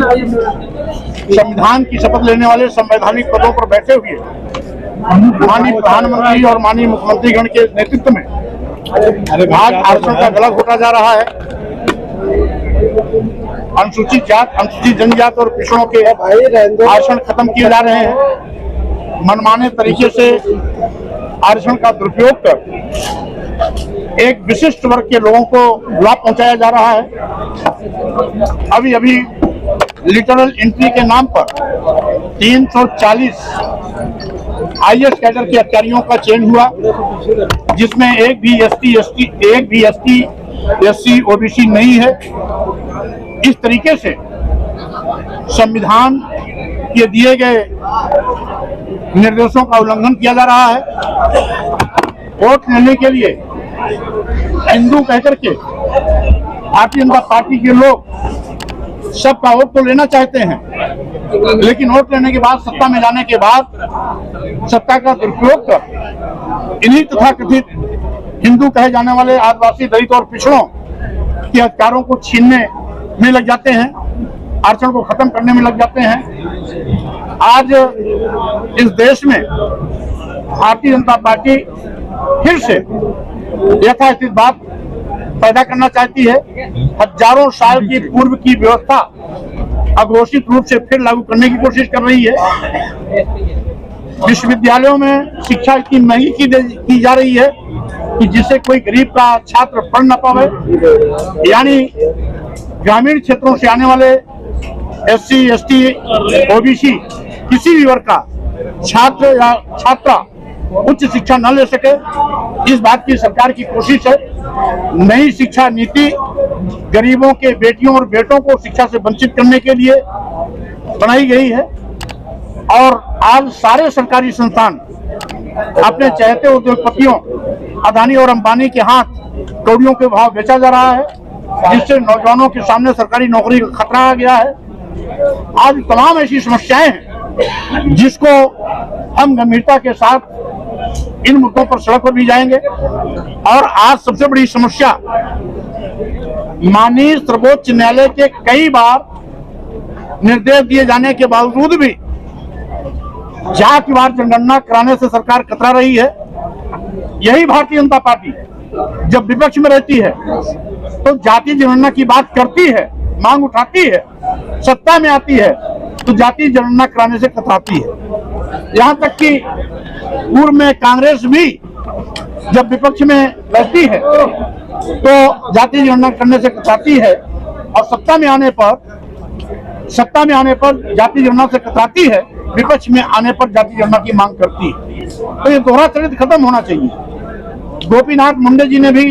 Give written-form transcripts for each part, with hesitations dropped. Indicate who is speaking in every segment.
Speaker 1: संविधान की शपथ लेने वाले संवैधानिक पदों पर बैठे हुए माननीय प्रधानमंत्री और माननीय मुख्यमंत्रीगण के नेतृत्व में आज आरक्षण का गला घोटा जा रहा है। अनुसूचित जात, अनुसूचित जनजाति और पिछड़ों के आरक्षण खत्म किए जा रहे हैं। मनमाने तरीके से आरक्षण का दुरुपयोग कर एक विशिष्ट वर्ग के लोगों को लाभ पहुंचाया जा रहा है। अभी अभी लिटरल एंट्री के नाम पर 340 IAS कैडर के अधिकारियों का चयन हुआ, जिसमें एक भी SC OBC नहीं है। इस तरीके से संविधान के दिए गए निर्देशों का उल्लंघन किया जा रहा है। वोट लेने के लिए हिंदू कहकर के भारतीय जनता पार्टी के लोग सबका वोट तो लेना चाहते हैं, लेकिन वोट लेने के बाद, सत्ता में जाने के बाद सत्ता का दुरुपयोग कर इन्हीं तथाकथित हिंदू कहे जाने वाले आदिवासी, दलित और पिछड़ों के अधिकारों को छीनने में लग जाते हैं, आरक्षण को खत्म करने में लग जाते हैं। आज इस देश में भारतीय जनता पार्टी फिर से यथास्थित बात पैदा करना चाहती है। हजारों साल की पूर्व की व्यवस्था अघोषित रूप से फिर लागू करने की कोशिश कर रही है। विश्वविद्यालयों में शिक्षा इतनी महंगी की जा रही है कि जिससे कोई गरीब का छात्र पढ़ न पावे, यानी ग्रामीण क्षेत्रों से आने वाले SC ST OBC किसी भी वर्ग का छात्र या छात्रा उच्च शिक्षा न ले सके। इस बात की सरकार की कोशिश है। नई शिक्षा नीति गरीबों के बेटियों और बेटों को शिक्षा से वंचित करने के लिए बनाई गई है, और आज सारे सरकारी संस्थान अपने चहेते उद्योगपतियों अदानी और अंबानी के हाथ कौड़ियों के भाव बेचा जा रहा है, जिससे नौजवानों के सामने सरकारी नौकरी का खतरा आ गया है। आज तमाम ऐसी समस्याएं हैं जिसको हम गंभीरता के साथ इन मुद्दों पर सड़क पर भी जाएंगे। और आज सबसे बड़ी समस्या, माननीय सर्वोच्च न्यायालय के कई बार निर्देश दिए जाने के बावजूद भी जातिवार जनगणना कराने से सरकार कतरा रही है। यही भारतीय जनता पार्टी जब विपक्ष में रहती है तो जाति जनगणना की बात करती है, मांग उठाती है, सत्ता में आती है तो जाति जनगणना कराने से कतराती है। यहाँ तक कि पूर्व में कांग्रेस भी जब विपक्ष में रहती है तो जाति जनगणना करने से कतराती है, और सत्ता में आने पर जाति जनगणना से कतराती है, विपक्ष में आने पर जाति जनगणना की मांग करती है। तो ये दोहरा चरित्र खत्म होना चाहिए। गोपीनाथ मुंडे जी ने भी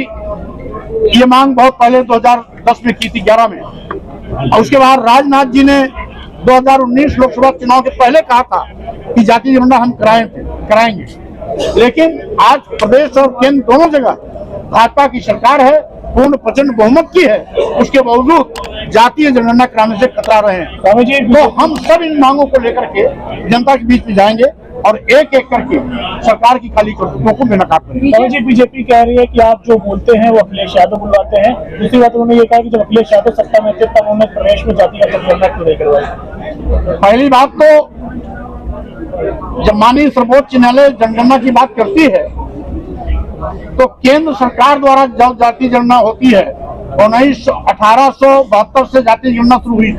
Speaker 1: ये मांग बहुत पहले 2010 में की थी, 11 में, और उसके बाद राजनाथ जी ने 2019 लोकसभा चुनाव के पहले कहा था कि जाति जनगणना हम कराएंगे। लेकिन आज प्रदेश और केंद्र दोनों जगह भाजपा की सरकार है, पूर्ण प्रचंड बहुमत की है, उसके बावजूद जातीय जनगणना कराने से कतरा रहे हैं। तो हम सब इन मांगों को लेकर के जनता के बीच में जाएंगे और एक एक करके सरकार की खाली करतूतों को बेनकाब करेंगे।
Speaker 2: बीजेपी कह रही है कि आप जो बोलते हैं वो अखिलेश यादव बुलवाते हैं। दूसरी बात उन्होंने ये कहा कि जब अखिलेश यादव सत्ता में थे तब उन्होंने प्रदेश में जाति जनगणना क्यों नहीं करवाई।
Speaker 1: पहली बात तो जब माननीय सर्वोच्च न्यायालय जनगणना की बात करती है तो केंद्र सरकार द्वारा जब जाति जनगणना होती है 1872 से जाति जनगणना शुरू हुई,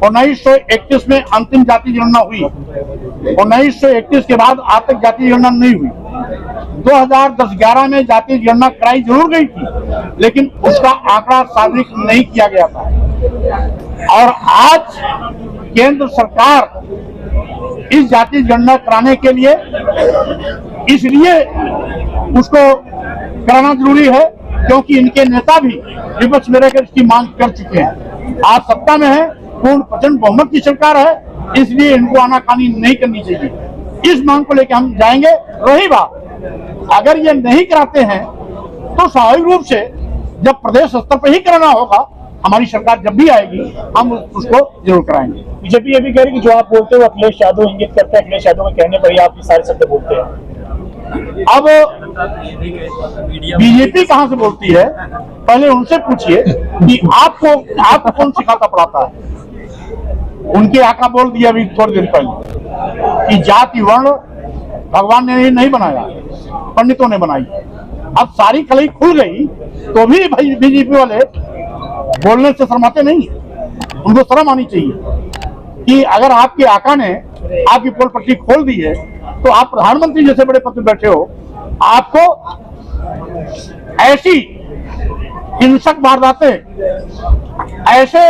Speaker 1: 1931 में अंतिम जाति जनगणना हुई, 1931 के बाद आज तक जाति जनगणना नहीं हुई। 2010-11 में जाति जनगणना कराई जरूर गई थी, लेकिन उसका आंकड़ा सार्वजनिक नहीं किया गया था। और आज केंद्र सरकार इस जाति जनगणना कराने के लिए इसलिए उसको कराना जरूरी है क्योंकि इनके नेता भी विपक्ष में रहकर इसकी मांग कर चुके हैं। आज सत्ता में है, पूर्ण प्रचंड बहुमत की सरकार है, इसलिए इनको आनाकानी नहीं करनी चाहिए। इस मांग को लेकर हम जाएंगे। रही बात, अगर ये नहीं कराते हैं तो स्वाभाविक रूप से जब प्रदेश स्तर पर ही कराना होगा, हमारी सरकार जब भी आएगी हम उसको जरूर कराएंगे।
Speaker 2: बीजेपी ये भी कह रही है कि जो आप बोलते हो अखिलेश यादव इंगित करते हैं, अखिलेश यादव के कहने पर ही आप ये सारे शब्द बोलते हैं।
Speaker 1: अब बीजेपी कहां से बोलती है, पहले उनसे पूछिए कि आपको कौन सिखाता पढ़ाता है। उनके आका बोल दिया अभी थोड़ी देर पहले कि जाति वर्ण भगवान ने नहीं बनाया, पंडितों ने बनाई। अब सारी खलई खुल गई तो भी भाई बीजेपी वाले बोलने से शर्माते नहीं, उनको शर्म आनी चाहिए कि अगर आपके आका ने आपकी पोल पट्टी खोल दी है तो आप प्रधानमंत्री जैसे बड़े पद पे बैठे हो, आपको ऐसी हिंसक वारदातें, ऐसे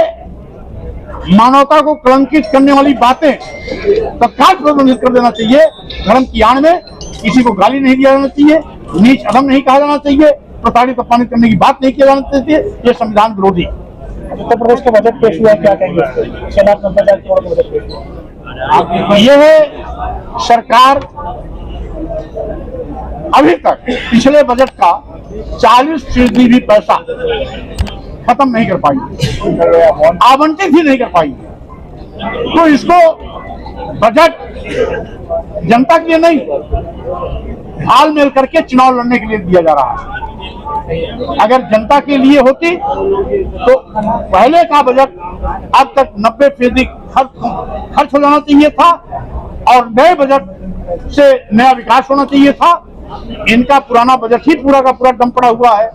Speaker 1: मानवता को कलंकित करने वाली बातें तत्काल प्रतिबंधित कर देना चाहिए। धर्म की आड़ में किसी को गाली नहीं दिया जाना चाहिए, नीच अधम नहीं कहा जाना चाहिए, प्रताड़ित अपमानित करने की बात नहीं किया जाना चाहिए। ये संविधान विरोधी।
Speaker 2: उत्तर प्रदेश का बजट पेश हुआ, क्या कहेंगे? 6 लाख 90,000 करोड़ का बजट पेश हुआ।
Speaker 1: यह सरकार अभी तक पिछले बजट का 40% भी पैसा खत्म नहीं कर पाई, आवंटित ही नहीं कर पाई। तो इसको बजट जनता के लिए नहीं, हाल मेल करके चुनाव लड़ने के लिए दिया जा रहा है। अगर जनता के लिए होती तो पहले का बजट अब तक 90% खर्च हो जाना चाहिए था और नए बजट से नया विकास होना चाहिए था। इनका पुराना बजट ही पूरा का पूरा डम पड़ा हुआ है,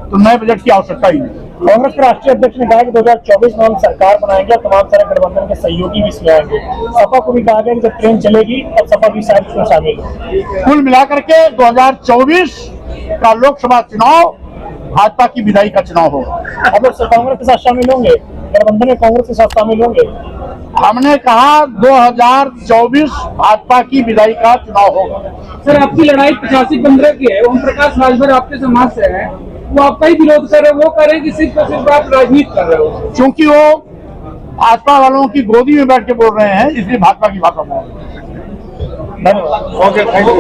Speaker 1: तो नए बजट की आवश्यकता ही नहीं।
Speaker 2: कांग्रेस के राष्ट्रीय अध्यक्ष ने कहा कि 2024 में हम सरकार बनाएंगे, तमाम सारे गठबंधन के सहयोगी भी इसमें आएंगे। सपा को भी कहा गया कि जब ट्रेन चलेगी तब सपा भी शायद इसमें शामिल हो।
Speaker 1: कुल मिलाकर के 2024 का लोकसभा चुनाव भाजपा की विदाई का चुनाव होगा।
Speaker 2: अब लोग कांग्रेस के साथ शामिल होंगे, गठबंधन में कांग्रेस के साथ शामिल होंगे।
Speaker 1: हमने कहा 2024 भाजपा की विदाई का चुनाव होगा।
Speaker 3: सर, आपकी लड़ाई 85-15 की है। ओम प्रकाश राजभर आपके समाज से है, वो आपका ही विरोध कर रहे हैं, वो कर रहे हैं कि सिर्फ और सिर्फ आप राजनीति कर रहे हो।
Speaker 1: क्योंकि वो भाजपा वालों की गोदी में बैठ के बोल रहे हैं, इसलिए भाजपा की भाषा बोल रहे हैं।
Speaker 2: धन्यवाद।
Speaker 1: Okay, thank you.